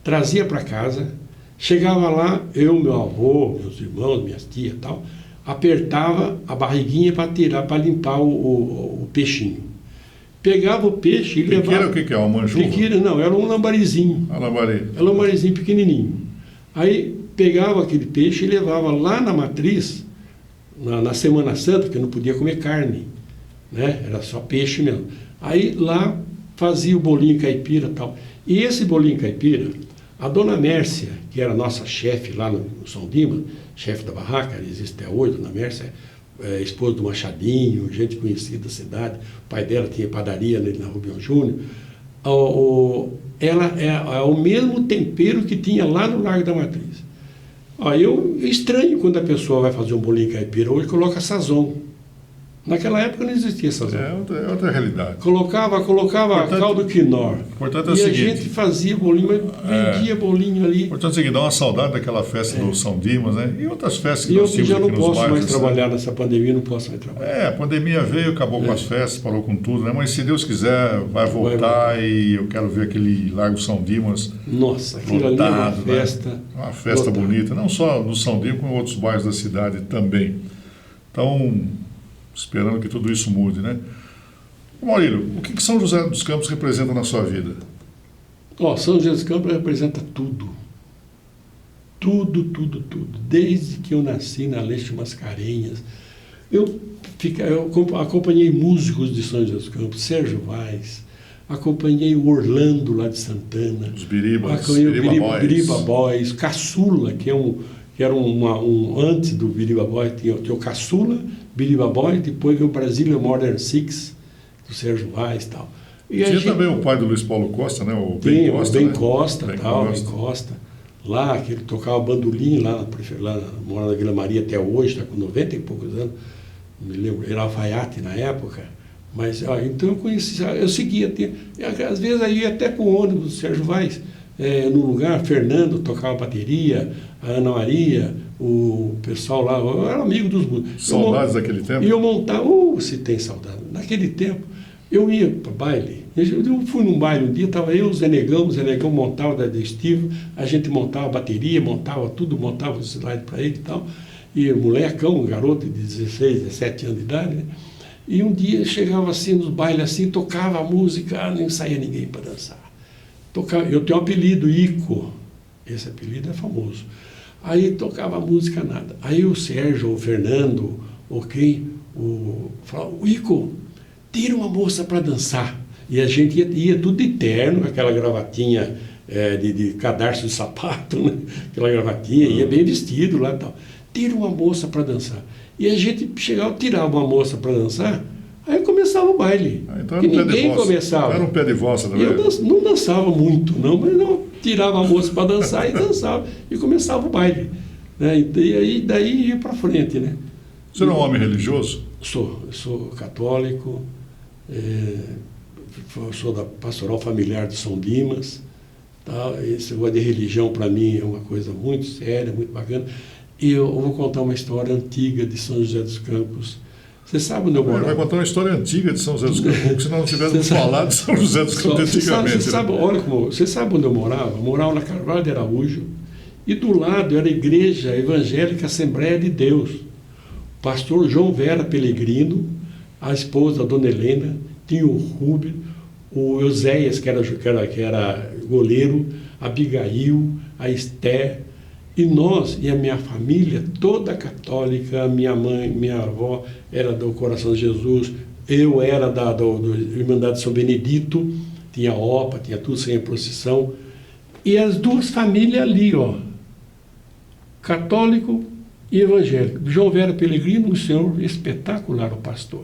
trazia para casa, chegava lá, eu, meu avô, meus irmãos, minhas tias e tal, apertava a barriguinha para limpar o peixinho. Pegava o peixe e levava... Piquira o que é? Uma manjuva? Piquira não, era um lambarizinho. Lambari. Era um lambarizinho pequenininho. Aí pegava aquele peixe e levava lá na matriz, na Semana Santa, porque não podia comer carne, né? Era só peixe mesmo. Aí lá fazia o bolinho caipira e tal. E esse bolinho caipira, a dona Mércia, que era nossa chefe lá no São Dimas, chefe da barraca, ela existe até hoje, dona Mércia, esposa do Machadinho, gente conhecida da cidade, o pai dela tinha padaria na Rubião Júnior. Ela é o mesmo tempero que tinha lá no Largo da Matriz. Eu estranho quando a pessoa vai fazer um bolinho caipira, hoje coloca sazon. Naquela época não existia sazon. É outra realidade. Colocava caldo quinor. Portanto, é e o a seguinte, gente fazia bolinho, mas vendia bolinho ali. Portanto, é o seguinte, dá uma saudade daquela festa do São Dimas, né? E outras festas que eu nós tínhamos já não aqui nos posso bairros, mais trabalhar nessa pandemia, não posso mais trabalhar. A pandemia veio, acabou com as festas, parou com tudo, né? Mas se Deus quiser, vai voltar e eu quero ver aquele Largo São Dimas Nossa, aquilo ali é uma festa. Né? Uma festa bonita, não só no São Dimas, como em outros bairros da cidade também. Então, esperando que tudo isso mude, né? Maurílio, o que São José dos Campos representa na sua vida? São José dos Campos representa tudo. Tudo. Desde que eu nasci na Leste Mascarenhas, eu acompanhei músicos de São José dos Campos, Sérgio Vaz, acompanhei o Orlando lá de Santana, os Biribas, Biriba Boys, Caçula, que era antes do Biriba Boys, tinha o Caçula, Biriba Boys, depois veio o Brasília Modern Six, do Sérgio Vaz e tal. E tinha também o pai do Luiz Paulo Costa, né? O Ben Costa. Ben Costa. Lá, que ele tocava bandolim lá mora na Vila Maria até hoje, está com 90 e poucos anos. Me lembro, era alfaiate na época. Mas, então eu conheci, eu seguia, às vezes aí até com o ônibus do Sérgio Vaz, no lugar, Fernando tocava bateria, a Ana Maria, o pessoal lá, eu era amigo dos músicos. Saudades daquele tempo? E eu montava, se tem saudade. Naquele tempo, eu ia para baile, eu fui num baile um dia, estava eu, o Zé Negão montava da Estiva, a gente montava bateria, montava o slide para ele e tal, e molecão, um garoto de 16, 17 anos de idade, né? E um dia chegava assim nos bailes assim, tocava a música, não saía ninguém para dançar. Eu tenho um apelido, Ico, esse apelido é famoso. Aí tocava a música nada. Aí o Sérgio, o Fernando, falava, Ico, tira uma moça para dançar. E a gente ia tudo de terno, aquela gravatinha de cadarço de sapato, né? Aquela gravatinha, ia bem vestido lá e tal. Tira uma moça para dançar. E a gente chegava, tirava uma moça para dançar, aí começava começava o baile. Então que era um pé de ninguém valsa. começava. Era um pé de valsa, E eu não dançava muito, não, mas não tirava a moça para dançar e dançava. E começava o baile. Né? E aí, daí ia para frente, né? Você era um homem religioso? Eu sou católico, sou da Pastoral Familiar de São Dimas. Tá? Esse negócio de religião, para mim, é uma coisa muito séria, muito bacana. E eu vou contar uma história antiga de São José dos Campos. Você sabe onde eu morava? Vai contar uma história antiga de São José dos Campos, porque se nós não tivéssemos falado de São José dos Campos antigamente. Você sabe onde eu morava? Eu morava na Carvalho de Araújo, e do lado era a Igreja Evangélica Assembleia de Deus. O pastor João Vera Pellegrino, a esposa, a dona Helena, tinha o Rubio, o Euséias, que era goleiro, a Abigail, a Esther, e nós e a minha família, toda católica, minha mãe, minha avó era do Coração de Jesus, eu era do Irmandade de São Benedito, tinha OPA, tinha tudo sem a procissão, e as duas famílias ali, ó, católico e evangélico. João Vera Pellegrino, um senhor espetacular, o pastor.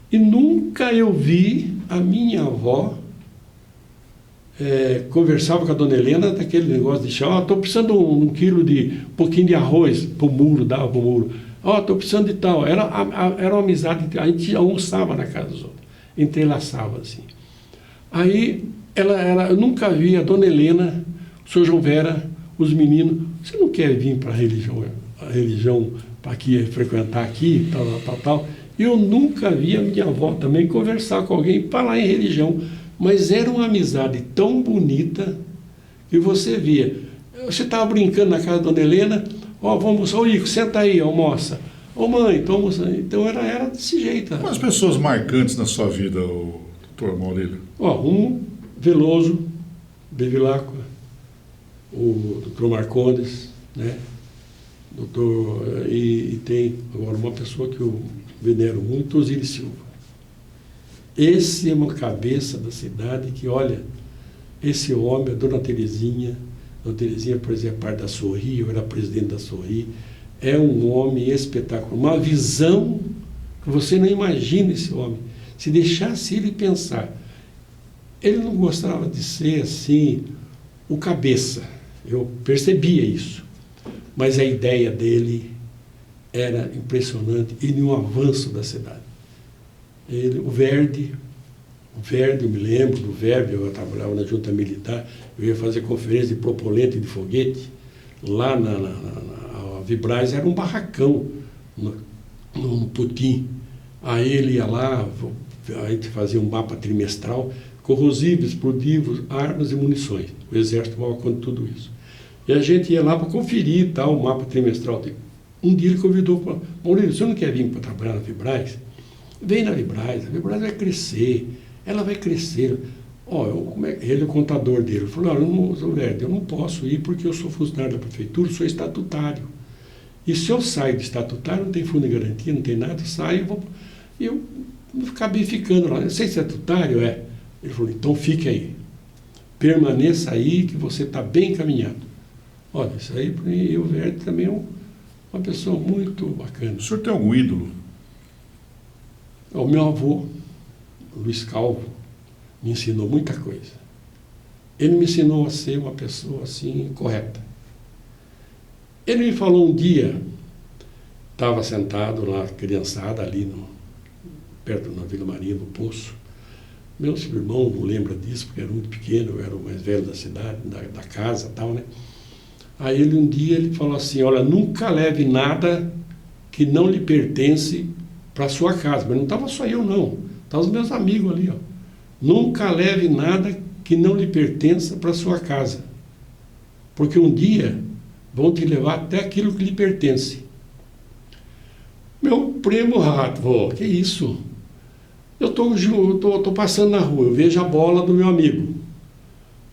E nunca eu vi a minha avó conversava com a dona Helena daquele negócio de chá, estou precisando de um quilo de pouquinho de arroz para o muro, dava para o muro. Estou precisando de tal. Era uma amizade, a gente almoçava na casa dos outros, entrelaçava assim. Aí eu nunca vi a dona Helena, o senhor João Vera, os meninos, você não quer vir para a religião para aqui, frequentar aqui, tal. Eu nunca vi a minha avó também conversar com alguém, falar em religião. Mas era uma amizade tão bonita que você via. Você estava brincando na casa da dona Helena, vamos, Ico, senta aí, almoça. Mãe, então almoça. Então era desse jeito. Quais pessoas marcantes na sua vida, o doutor Maurílio? Veloso, Bevilacqua, o doutor Marcondes, né? E tem agora uma pessoa que eu venero muito, Osíris Silva. Esse é uma cabeça da cidade que, olha, esse homem, a Dona Terezinha, por exemplo, é parte da Sorri, eu era presidente da Sorri, é um homem espetacular, uma visão que você não imagina esse homem. Se deixasse ele pensar, ele não gostava de ser assim, o cabeça, eu percebia isso, mas a ideia dele era impressionante e de um avanço da cidade. O Verde, eu me lembro do Verde, eu trabalhava na junta militar, eu ia fazer conferência de propelente de foguete, lá na Vibraz era um barracão, no Putim. Aí ele ia lá, a gente fazia um mapa trimestral, corrosivos, explosivos, armas e munições. O Exército tomava conta de tudo isso. E a gente ia lá para conferir o mapa trimestral. Um dia ele convidou para Maurílio, você não quer vir para trabalhar na Vibraz? Vem na Vibraz, a Vibraz vai crescer, ela vai crescer. Ele é o contador dele. Ele falou, eu não posso ir porque eu sou funcionário da prefeitura, sou estatutário. E se eu saio de estatutário, não tem fundo de garantia, não tem nada, eu saio e eu acabei ficando lá. Você é estatutário? É. Ele falou, então fique aí. Permaneça aí que você está bem encaminhado. Olha, isso aí, e o Verde também é uma pessoa muito bacana. O senhor tem algum ídolo? O meu avô, Luiz Calvo, me ensinou muita coisa. Ele me ensinou a ser uma pessoa assim, correta. Ele me falou um dia, estava sentado lá, criançada, ali perto na Vila Maria, no Poço. Meu irmão não lembra disso, porque era muito pequeno, eu era o mais velho da cidade, da casa e tal, né? Aí um dia ele falou assim, olha, nunca leve nada que não lhe pertence para a sua casa. Mas não estava só eu, não. Estavam os meus amigos ali, ó. Nunca leve nada que não lhe pertença para a sua casa. Porque um dia vão te levar até aquilo que lhe pertence. Meu primo rato, que isso? Eu tô passando na rua, eu vejo a bola do meu amigo.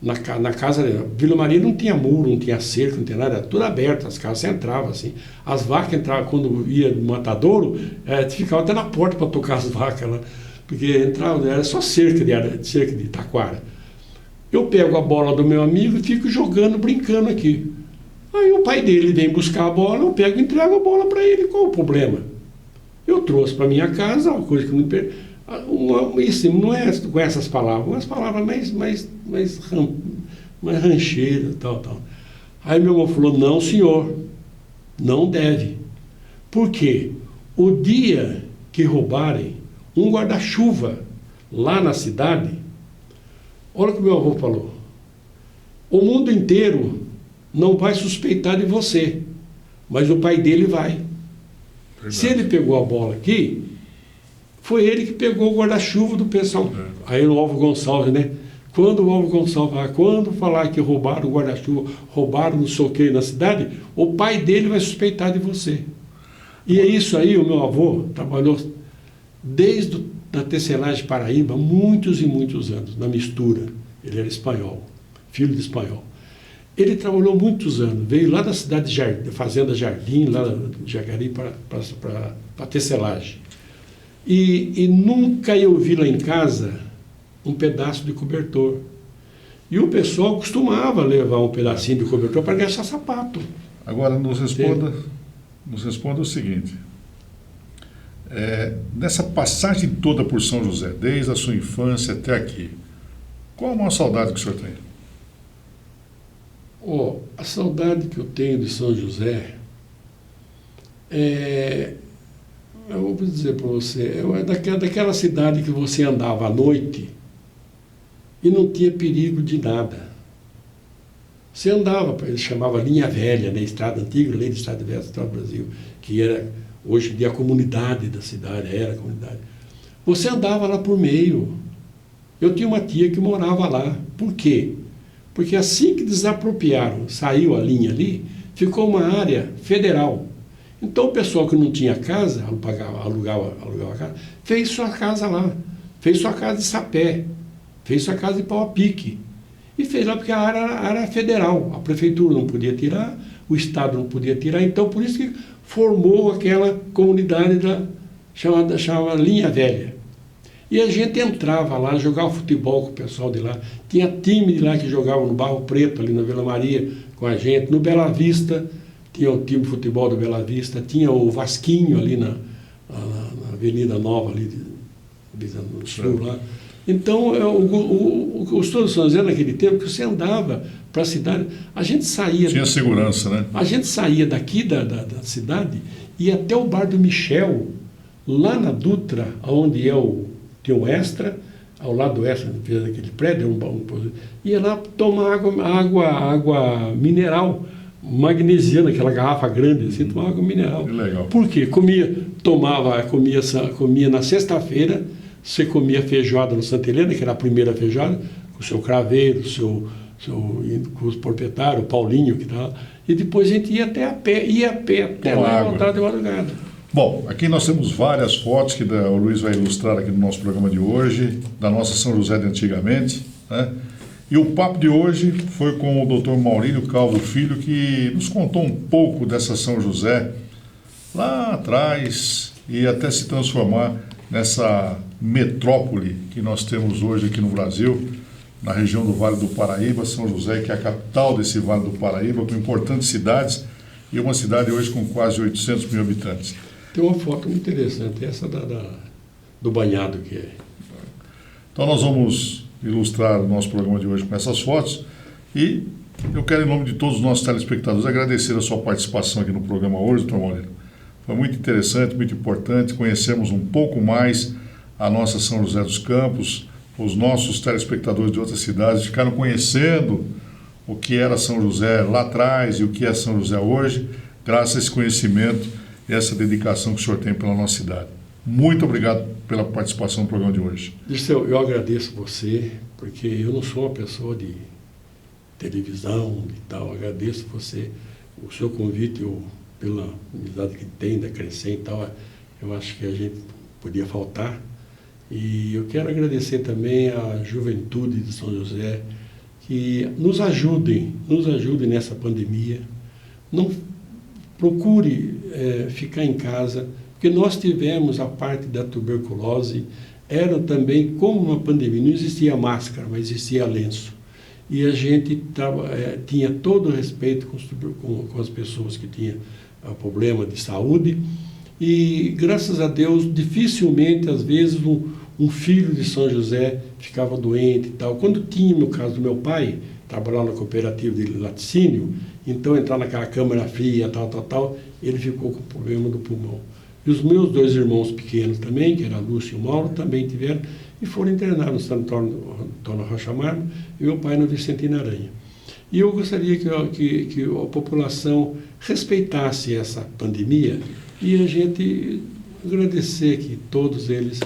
Na casa dele. Vila Maria não tinha muro, não tinha cerca, não tinha nada, era tudo aberto, as casas entravam assim. As vacas entravam, quando ia no matadouro, ficava até na porta para tocar as vacas lá, porque entrava, era só cerca de taquara. Eu pego a bola do meu amigo e fico jogando, brincando aqui. Aí o pai dele vem buscar a bola, eu pego e entrego a bola para ele, qual o problema? Eu trouxe para minha casa, uma coisa que não Isso não é com essas palavras, umas palavras mais rancheiras, tal. Aí meu irmão falou, não, senhor, não deve. Por quê? O dia que roubarem um guarda-chuva lá na cidade, olha o que meu avô falou, o mundo inteiro não vai suspeitar de você, mas o pai dele vai. Verdade. Se ele pegou a bola aqui, foi ele que pegou o guarda-chuva do pessoal. Aí o Álvaro Gonçalves, né? Quando o Álvaro Gonçalves quando falar que roubaram o guarda-chuva, roubaram não sei o que na cidade, o pai dele vai suspeitar de você. E é isso aí, o meu avô trabalhou desde a tecelagem Paraíba, muitos e muitos anos, na mistura. Ele era espanhol, filho de espanhol. Ele trabalhou muitos anos, veio lá da cidade de Jardim, Fazenda Jardim, lá de Jaguari, para tecelagem. E nunca eu vi lá em casa um pedaço de cobertor. E o pessoal costumava levar um pedacinho de cobertor para gastar sapato. Agora, nos responda o seguinte. Nessa passagem toda por São José, desde a sua infância até aqui, qual a maior saudade que o senhor tem? A saudade que eu tenho de São José eu vou dizer para você, daquela cidade que você andava à noite e não tinha perigo de nada. Você andava, ele chamava Linha Velha, né? Estrada Antiga, Lei de Estrada Velha, Estrada do Brasil, que era, hoje em dia, a comunidade da cidade, era a comunidade. Você andava lá por meio. Eu tinha uma tia que morava lá. Por quê? Porque assim que desapropriaram, saiu a linha ali, ficou uma área federal. Então o pessoal que não tinha casa, alugava a casa, fez sua casa lá, fez sua casa de sapé, fez sua casa de pau a pique. E fez lá porque a área era federal, a prefeitura não podia tirar, o Estado não podia tirar, então por isso que formou aquela comunidade chamada Linha Velha. E a gente entrava lá, jogava futebol com o pessoal de lá, tinha time de lá que jogava no Barro Preto, ali na Vila Maria, com a gente, no Bela Vista, tinha o time de futebol do Bela Vista, tinha o Vasquinho ali na Avenida Nova, ali no sul lá. Então, o Estudo de São José naquele tempo, que você andava para a cidade, a gente saía... Tinha segurança, né? A gente saía daqui da cidade e ia até o bar do Michel, lá na Dutra, onde tinha o Extra, ao lado do Extra, naquele prédio, ia lá tomar água mineral, magnesiana, aquela garrafa grande, assim, tomava água mineral. Legal. Por quê? Comia na sexta-feira, você comia feijoada no Santa Helena, que era a primeira feijoada, com o seu craveiro, com os proprietários, o Paulinho, que estava. E depois a gente ia até até lá e voltava de madrugada. Bom, aqui nós temos várias fotos que o Luiz vai ilustrar aqui no nosso programa de hoje, da nossa São José de antigamente, né? E o papo de hoje foi com o Dr. Maurílio Calvo Filho, que nos contou um pouco dessa São José lá atrás e até se transformar nessa metrópole que nós temos hoje aqui no Brasil, na região do Vale do Paraíba, São José, que é a capital desse Vale do Paraíba, com importantes cidades, e uma cidade hoje com quase 800 mil habitantes. Tem uma foto muito interessante, essa do banhado que é. Então nós vamos ilustrar o nosso programa de hoje com essas fotos, e eu quero, em nome de todos os nossos telespectadores, agradecer a sua participação aqui no programa hoje, doutor Maurílio. Foi muito interessante, muito importante conhecermos um pouco mais a nossa São José dos Campos. Os nossos telespectadores de outras cidades ficaram conhecendo o que era São José lá atrás e o que é São José hoje, graças a esse conhecimento e essa dedicação que o senhor tem pela nossa cidade. Muito obrigado pela participação no programa de hoje. Dirceu, eu agradeço você, porque eu não sou uma pessoa de televisão e tal. Eu agradeço você, o seu convite, pela amizade que tem, da Crescent e tal. Eu acho que a gente podia faltar. E eu quero agradecer também à juventude de São José, que nos ajudem nessa pandemia. Não procure ficar em casa, porque nós tivemos a parte da tuberculose, era também como uma pandemia, não existia máscara, mas existia lenço. E a gente tinha todo o respeito com as pessoas que tinham problema de saúde, e graças a Deus, dificilmente, às vezes, um filho de São José ficava doente e tal. Quando tinha, no caso do meu pai, trabalhava na cooperativa de laticínio, então entrar naquela câmara fria, tal, ele ficou com problema do pulmão. E os meus 2 irmãos pequenos também, que era Lúcio e o Mauro, também tiveram, e foram internados no Santo Antônio Rocha Marmo, e meu pai no Vicentino Aranha. E eu gostaria que a população respeitasse essa pandemia e a gente agradecer que todos eles,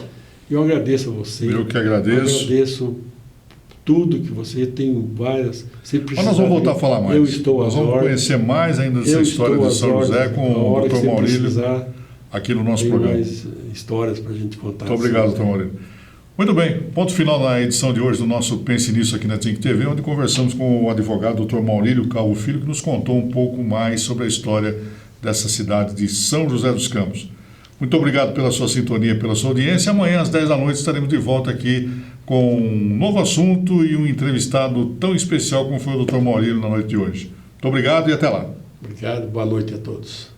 eu agradeço a você. Eu que agradeço. Agradeço tudo que você tem várias. Mas nós vamos voltar a falar mais. Eu estou nós vamos conhecer mais ainda dessa história de São José com o Dr. Maurílio aqui no nosso programa. Tem mais histórias para a gente contar. Muito obrigado, Dr. Maurílio. Muito bem, ponto final na edição de hoje do nosso Pense Nisso aqui na Think TV, onde conversamos com o advogado Dr. Maurílio Calvo Filho, que nos contou um pouco mais sobre a história dessa cidade de São José dos Campos. Muito obrigado pela sua sintonia, pela sua audiência. Amanhã, às 10 da noite, estaremos de volta aqui com um novo assunto e um entrevistado tão especial como foi o Dr. Maurílio na noite de hoje. Muito obrigado e até lá. Obrigado, boa noite a todos.